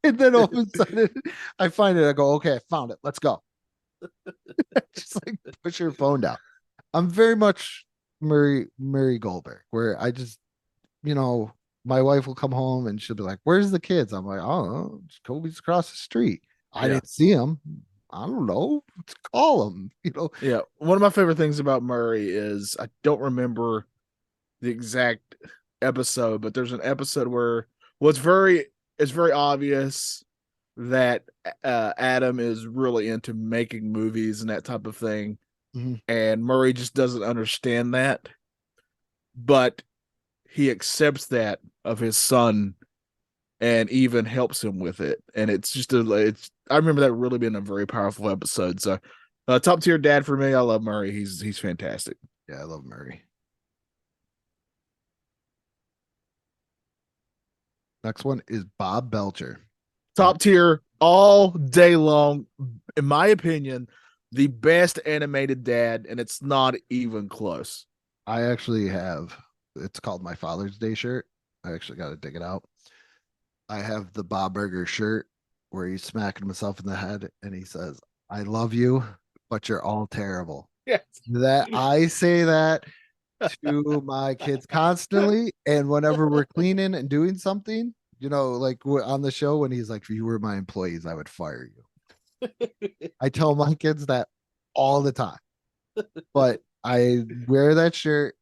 And then all of a sudden I find it. I go, okay, I found it. Let's go. Just like push your phone down. I'm very much Murray Goldberg, where I just, my wife will come home and she'll be like, where's the kids? I'm like, oh, Kobe's across the street. I didn't see him. I don't know. Let's call him, Yeah. One of my favorite things about Murray is I don't remember the exact episode, but there's an episode where it's very obvious that Adam is really into making movies and that type of thing. Mhm. And Murray just doesn't understand that, but he accepts that of his son and even helps him with it. And it's just I remember that really being a very powerful episode. So top tier dad for me. I love Murray. He's fantastic. Yeah, I love Murray. Next one is Bob Belcher. Top tier all day long. In my opinion, the best animated dad, and it's not even close. I actually have, it's called my Father's Day shirt. I actually got to dig it out. I have the Bob Burger shirt where he's smacking himself in the head and he says, I love you, but you're all terrible. Yes. That I say that to my kids constantly. And whenever we're cleaning and doing something, like on the show, when he's like, if you were my employees, I would fire you. I tell my kids that all the time, but I wear that shirt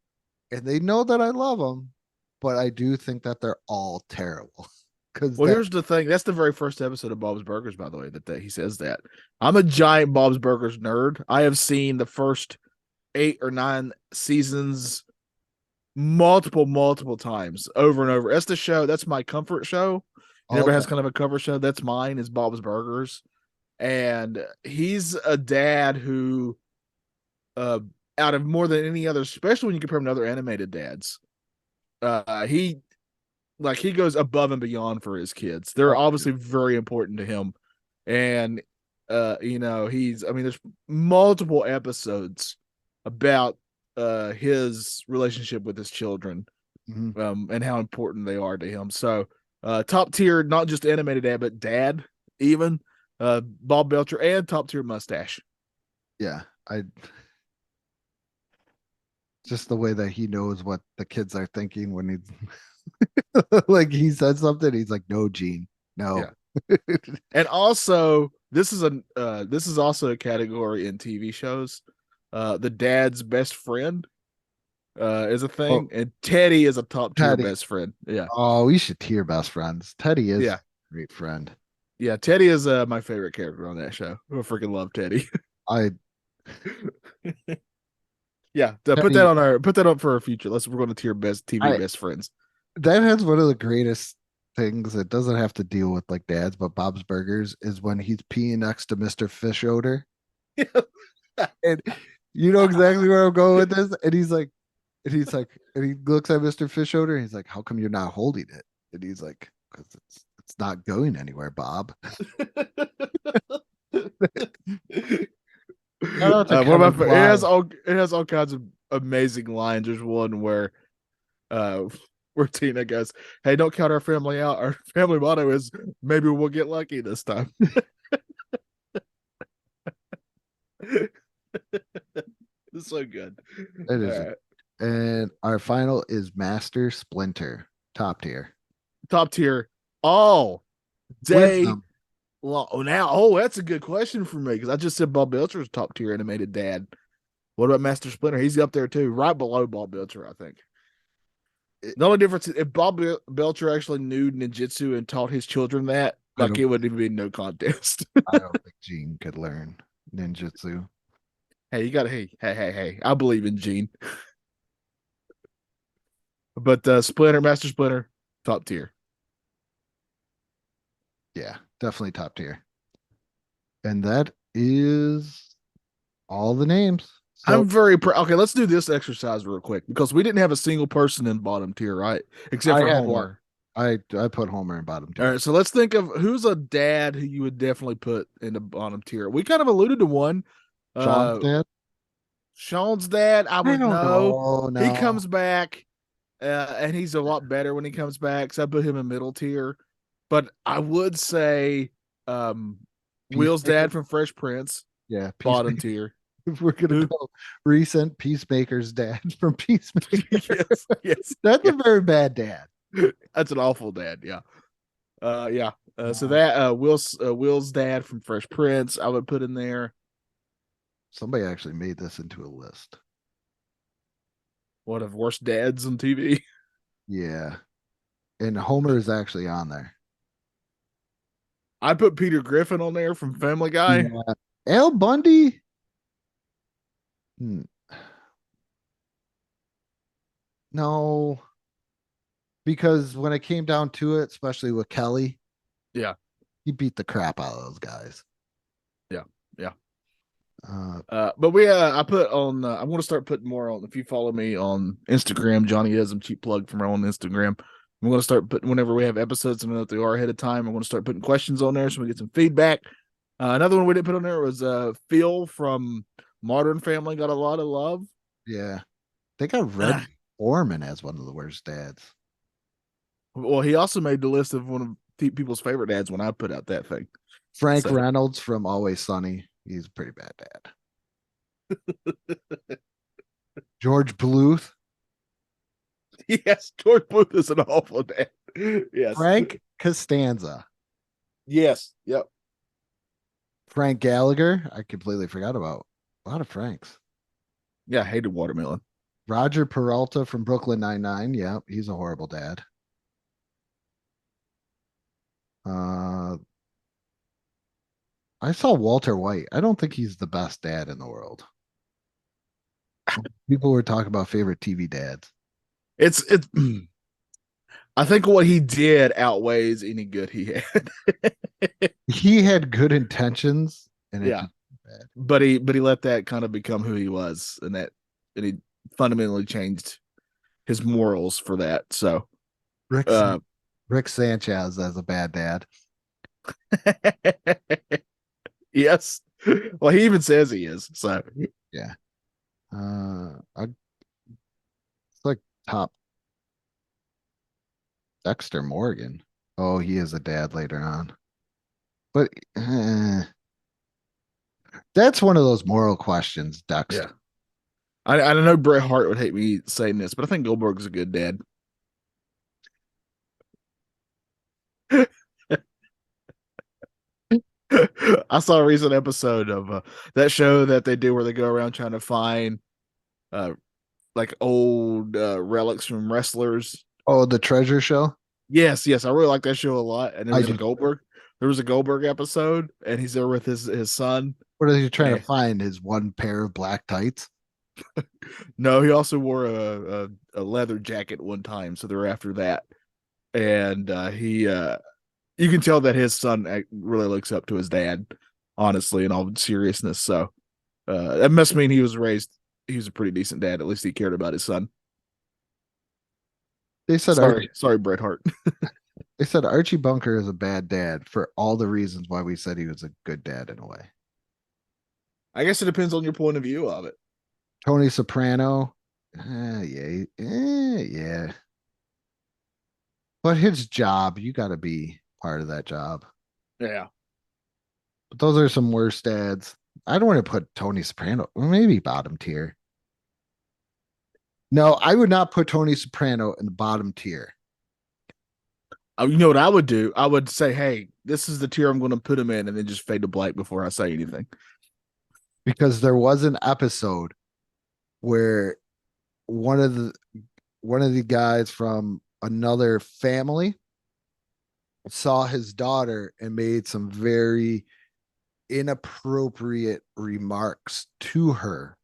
and they know that I love them, but I do think that they're all terrible. Here's the thing. That's the very first episode of Bob's Burgers, by the way, that he says that. I'm a giant Bob's Burgers nerd. I have seen the first 8 or 9 seasons multiple times over and over. That's the show. That's my comfort show. Everybody has kind of a comfort show. That's mine, is Bob's Burgers. And he's a dad who, out of more than any other, especially when you compare him to other animated dads, he goes above and beyond for his kids. They're obviously very important to him. And, there's multiple episodes about his relationship with his children, and how important they are to him. So top tier, not just animated dad, but dad, even Bob Belcher, and top tier mustache. Yeah, just the way that he knows what the kids are thinking when he's like he said something, he's like, no, Gene, no. Yeah. And also this is also a category in TV shows. The dad's best friend is a thing, and Teddy is a top tier best friend. Yeah. Oh, we should tier best friends. Teddy is a great friend. Yeah, Teddy is my favorite character on that show. I freaking love Teddy. Yeah, put that up for our future. We're going to tier best TV best friends. That has one of the greatest things that doesn't have to deal with like dads, but Bob's Burgers is when he's peeing next to Mr. Fish Odor. And you know exactly where I'm going with this. And he's like, and he looks at Mr. Fish Odor and he's like, how come you're not holding it? And he's like, because it's not going anywhere, Bob. It has all kinds of amazing lines. There's one where Tina goes, "Hey, don't count our family out. Our family motto is maybe we'll get lucky this time." It's so good. It is. And our final is Master Splinter, top tier. Top tier all day Wisdom. long. Now, that's a good question for me because I just said Bob Belcher's top tier animated dad. What about Master Splinter? He's up there too, right below Bob Belcher, I think. The only difference is if Bob Belcher actually knew ninjutsu and taught his children that, like it would even be no contest. I don't think Gene could learn ninjutsu. Hey, you got to hey. I believe in Gene. But Master Splinter, top tier. Yeah, definitely top tier. And that is all the names. So I'm very proud. Okay, let's do this exercise real quick because we didn't have a single person in bottom tier, right? Except for I had Homer. I put Homer in bottom tier. All right, so let's think of who's a dad who you would definitely put in the bottom tier. We kind of alluded to one. Sean's dad? Sean's dad, I would don't know. He No. comes back, and he's a lot better when he comes back. So I put him in middle tier. But I would say Will's dad from Fresh Prince, Yeah, bottom tier. If we're gonna go recent Peacemaker's dad from Peacemaker. yes. That's a very bad dad. That's an awful dad, yeah. So that Will's dad from Fresh Prince, I would put in there. Somebody actually made this into a list. One of worst dads on TV. Yeah. And Homer is actually on there. I put Peter Griffin on there from Family Guy. Yeah. Al Bundy? No. Because when it came down to it, especially with Kelly, yeah, he beat the crap out of those guys. Yeah. But I put on. I'm going to start putting more on. If you follow me on Instagram, Johnnyism, cheap plug from our own Instagram. I'm going to start putting whenever we have episodes and know that they are ahead of time. I'm going to start putting questions on there so we get some feedback. Another one we didn't put on there was Phil from Modern Family got a lot of love. Yeah, they got Red Foreman as one of the worst dads. Well, he also made the list of one of people's favorite dads when I put out that thing. Frank Reynolds from Always Sunny. He's a pretty bad dad. George Bluth. Yes, George Bluth is an awful dad. Yes. Frank Costanza. Yes. Yep. Frank Gallagher. I completely forgot about. A lot of Franks. Yeah, I hated Watermelon. Roger Peralta from Brooklyn Nine-Nine. Yeah, he's a horrible dad. I saw Walter White. I don't think he's the best dad in the world. People were talking about favorite TV dads. It's I think what he did outweighs any good he had. He had good intentions, and but he let that kind of become who he was, and he fundamentally changed his morals for that. So Rick Sanchez as a bad dad. Yes. Well, he even says he is. So yeah. It's like top Dexter Morgan. Oh, he is a dad later on. But that's one of those moral questions, Dexter. Yeah. I know Bret Hart would hate me saying this, but I think Goldberg's a good dad. I saw a recent episode of that show that they do where they go around trying to find like old relics from wrestlers. Oh, the treasure show? Yes, I really like that show a lot. And there was a Goldberg episode, and he's there with his son. What are you trying to find? His one pair of black tights? No, he also wore a leather jacket one time, so they're after that. And you can tell that his son really looks up to his dad, honestly, in all seriousness. So that must mean he was a pretty decent dad. At least he cared about his son. They said, sorry, Bret Hart. They said Archie Bunker is a bad dad for all the reasons why we said he was a good dad in a way. I guess it depends on your point of view of it. Tony Soprano, Yeah. But his job, you got to be part of that job. Yeah. But those are some worse dads. I don't want to put Tony Soprano, maybe bottom tier. No, I would not put Tony Soprano in the bottom tier. You know what I would do? I would say, hey, this is the tier I'm going to put him in, and then just fade to black before I say anything. Because there was an episode where one of the guys from another family saw his daughter and made some very inappropriate remarks to her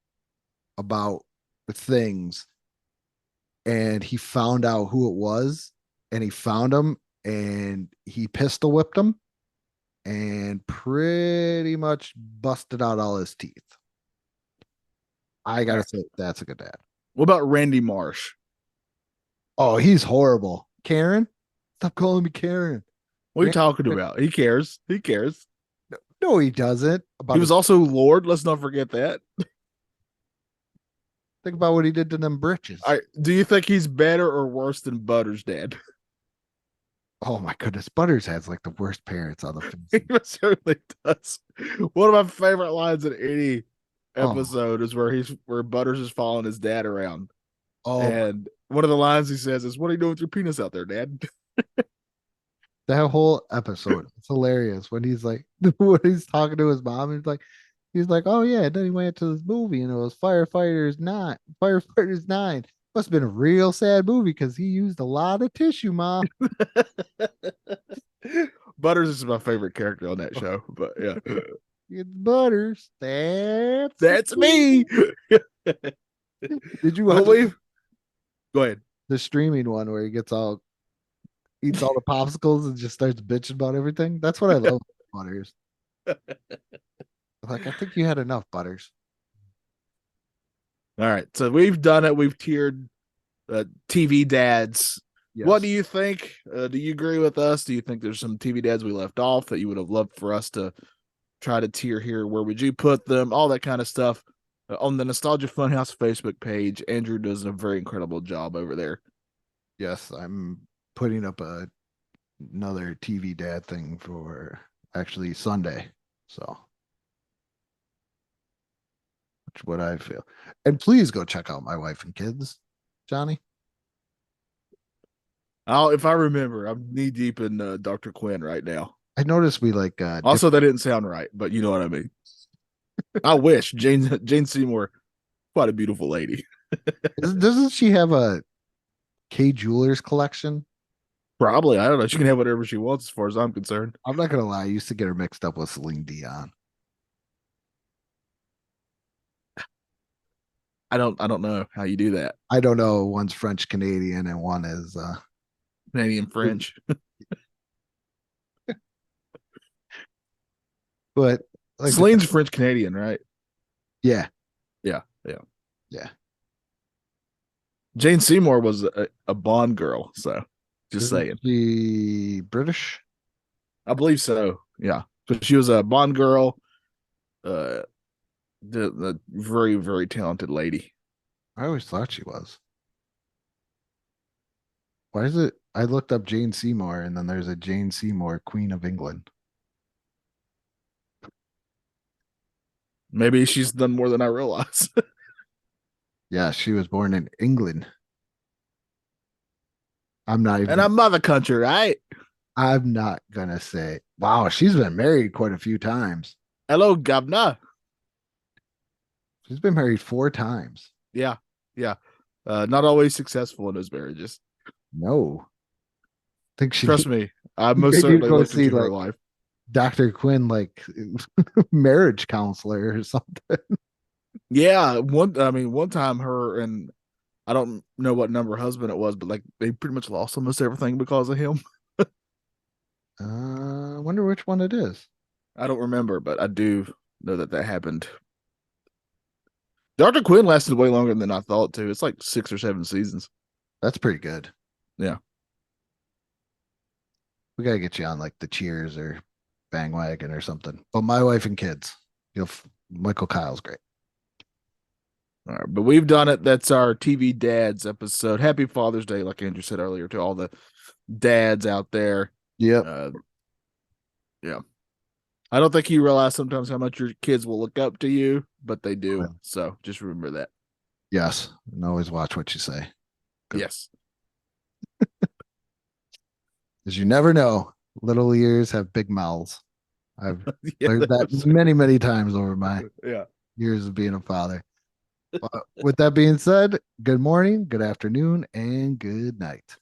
about things, and he found out who it was, and he found him, and he pistol whipped him and pretty much busted out all his teeth. I gotta say, that's a good dad. What about Randy Marsh? Oh, he's horrible. Karen, stop calling me Karen. What are you talking about? He cares. He cares. No, he doesn't. He was also Lord. Let's not forget that. Think about what he did to them britches. All right. Do you think he's better or worse than Butters' dad? Oh my goodness, Butters has like the worst parents on the He face. certainly does. One of my favorite lines in any episode is where Butters is following his dad around. Oh, And one of the lines he says is, "What are you doing with your penis out there, Dad?" that whole episode, it's hilarious when he's like, when he's talking to his mom, he's like, oh yeah, and then he went to this movie and it was Firefighters 9. Must have been a real sad movie because he used a lot of tissue, Mom. Butters is my favorite character on that show, but yeah, It's Butters. that's me. Did you watch Go ahead. the streaming one where he eats all the popsicles and just starts bitching about everything? That's what I love about Butters. Like, I think you had enough, Butters. All right, so we've done it. We've tiered TV dads. Yes. What do you think? Do you agree with us? Do you think there's some TV dads we left off that you would have loved for us to try to tier here? Where would you put them? All that kind of stuff. On the Nostalgia Funhouse Facebook page, Andrew does a very incredible job over there. Yes, I'm putting up another TV dad thing for actually Sunday. So, which what I feel. And please go check out My Wife and Kids, Johnny. If I remember, I'm knee deep in Dr. Quinn right now. I noticed we like Also, that didn't sound right, but you know what I mean. I wish Jane Seymour, quite a beautiful lady. doesn't she have a K Jewelers collection? Probably. I don't know. She can have whatever she wants as far as I'm concerned. I'm not gonna lie, I used to get her mixed up with Celine Dion. I don't know how you do that. I don't know. One's French Canadian and one is Canadian French. but like Celine's French Canadian, right? Yeah. Jane Seymour was a Bond girl, so just saying. She British? I believe so. Yeah, but she was a Bond girl. The very, very talented lady. I always thought she was. Why is it? I looked up Jane Seymour and then there's a Jane Seymour, Queen of England. Maybe she's done more than I realize. Yeah, she was born in England. I'm not even. And I'm mother country, right? I'm not gonna say. Wow, she's been married quite a few times. Hello, governor. She's been married 4 times. Yeah. Not always successful in those marriages. No. I think she Trust me, I most Maybe certainly go looked see, into her like, life. Dr. Quinn, like marriage counselor or something. Yeah, one time her and I don't know what number husband it was, but like they pretty much lost almost everything because of him. I wonder which one it is. I don't remember, but I do know that happened. Dr. Quinn lasted way longer than I thought too. It's like 6 or 7 seasons. That's pretty good. Yeah. We gotta get you on like the Cheers or Bandwagon or something. But My Wife and Kids, Michael Kyle's great. All right, but we've done it. That's our TV Dads episode. Happy Father's Day, like Andrew said earlier, to all the dads out there. Yep. Yeah. I don't think you realize sometimes how much your kids will look up to you, but they do. So just remember that. Yes. And always watch what you say. Good. Yes. Because you never know. Little ears have big mouths. I've Yeah, learned that many, many times over my yeah. years of being a father. With that being said, good morning, good afternoon, and good night.